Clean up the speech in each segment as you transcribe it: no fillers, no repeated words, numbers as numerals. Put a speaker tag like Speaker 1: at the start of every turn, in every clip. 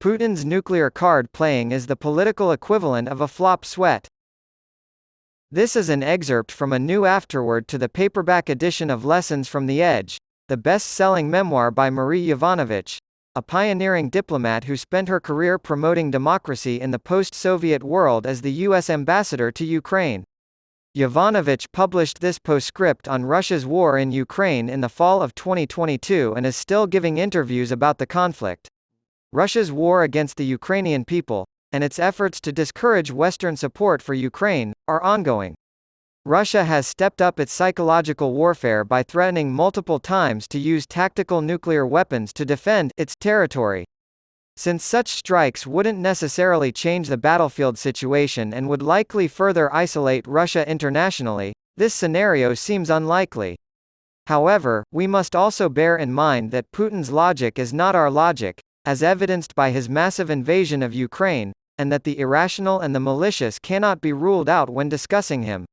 Speaker 1: Putin's nuclear card playing is the political equivalent of a flop sweat. This is an excerpt from a new afterword to the paperback edition of Lessons from the Edge, the best-selling memoir by Marie Yovanovitch, a pioneering diplomat who spent her career promoting democracy in the post-Soviet world as the U.S. ambassador to Ukraine. Yovanovitch published this postscript on Russia's war in Ukraine in the fall of 2022 and is still giving interviews about the conflict. Russia's war against the Ukrainian people, and its efforts to discourage Western support for Ukraine, are ongoing. Russia has stepped up its psychological warfare by threatening multiple times to use tactical nuclear weapons to defend its territory. Since such strikes wouldn't necessarily change the battlefield situation and would likely further isolate Russia internationally, this scenario seems unlikely. However, we must also bear in mind that Putin's logic is not our logic, as evidenced by his massive invasion of Ukraine, and that the irrational and the malicious cannot be ruled out when discussing him.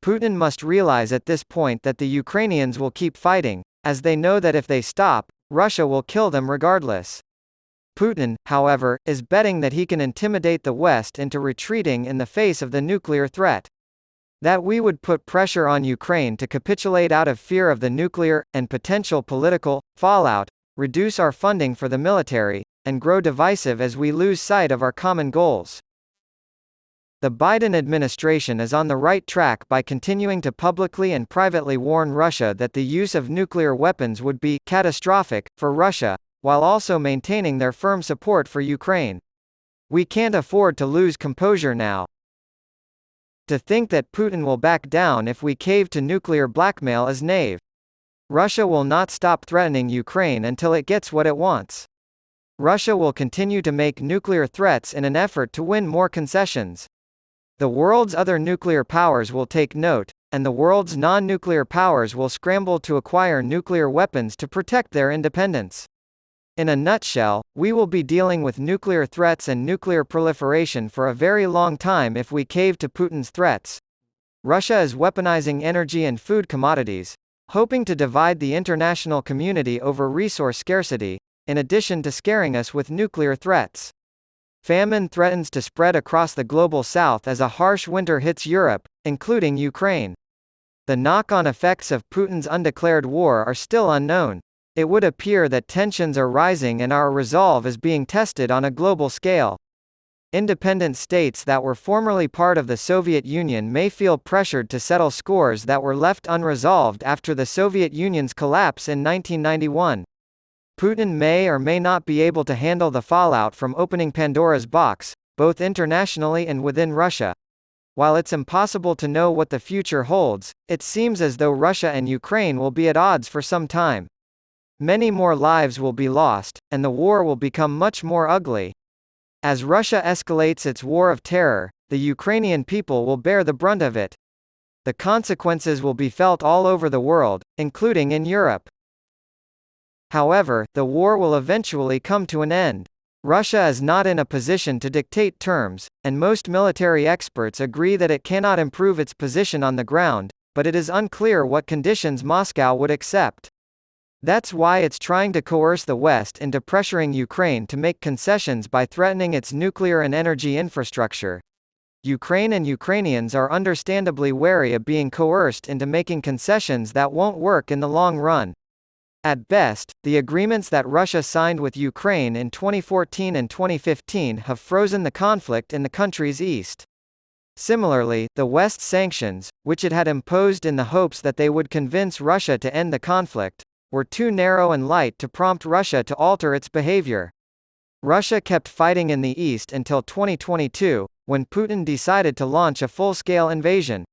Speaker 1: Putin must realize at this point that the Ukrainians will keep fighting, as they know that if they stop, Russia will kill them regardless. Putin, however, is betting that he can intimidate the West into retreating in the face of the nuclear threat. That we would put pressure on Ukraine to capitulate out of fear of the nuclear, and potential political, fallout, reduce our funding for the military, and grow divisive as we lose sight of our common goals. The Biden administration is on the right track by continuing to publicly and privately warn Russia that the use of nuclear weapons would be catastrophic for Russia, while also maintaining their firm support for Ukraine. We can't afford to lose composure now. To think that Putin will back down if we cave to nuclear blackmail is naive. Russia will not stop threatening Ukraine until it gets what it wants. Russia will continue to make nuclear threats in an effort to win more concessions. The world's other nuclear powers will take note, and the world's non-nuclear powers will scramble to acquire nuclear weapons to protect their independence. In a nutshell, we will be dealing with nuclear threats and nuclear proliferation for a very long time if we cave to Putin's threats. Russia is weaponizing energy and food commodities, hoping to divide the international community over resource scarcity, in addition to scaring us with nuclear threats. Famine threatens to spread across the global south as a harsh winter hits Europe, including Ukraine. The knock-on effects of Putin's undeclared war are still unknown. It would appear that tensions are rising and our resolve is being tested on a global scale. Independent states that were formerly part of the Soviet Union may feel pressured to settle scores that were left unresolved after the Soviet Union's collapse in 1991. Putin may or may not be able to handle the fallout from opening Pandora's box, both internationally and within Russia. While it's impossible to know what the future holds, it seems as though Russia and Ukraine will be at odds for some time. Many more lives will be lost, and the war will become much more ugly. As Russia escalates its war of terror, the Ukrainian people will bear the brunt of it. The consequences will be felt all over the world, including in Europe. However, the war will eventually come to an end. Russia is not in a position to dictate terms, and most military experts agree that it cannot improve its position on the ground, but it is unclear what conditions Moscow would accept. That's why it's trying to coerce the West into pressuring Ukraine to make concessions by threatening its nuclear and energy infrastructure. Ukraine and Ukrainians are understandably wary of being coerced into making concessions that won't work in the long run. At best, the agreements that Russia signed with Ukraine in 2014 and 2015 have frozen the conflict in the country's east. Similarly, the West's sanctions, which it had imposed in the hopes that they would convince Russia to end the conflict, were too narrow and light to prompt Russia to alter its behavior. Russia kept fighting in the east until 2022, when Putin decided to launch a full-scale invasion.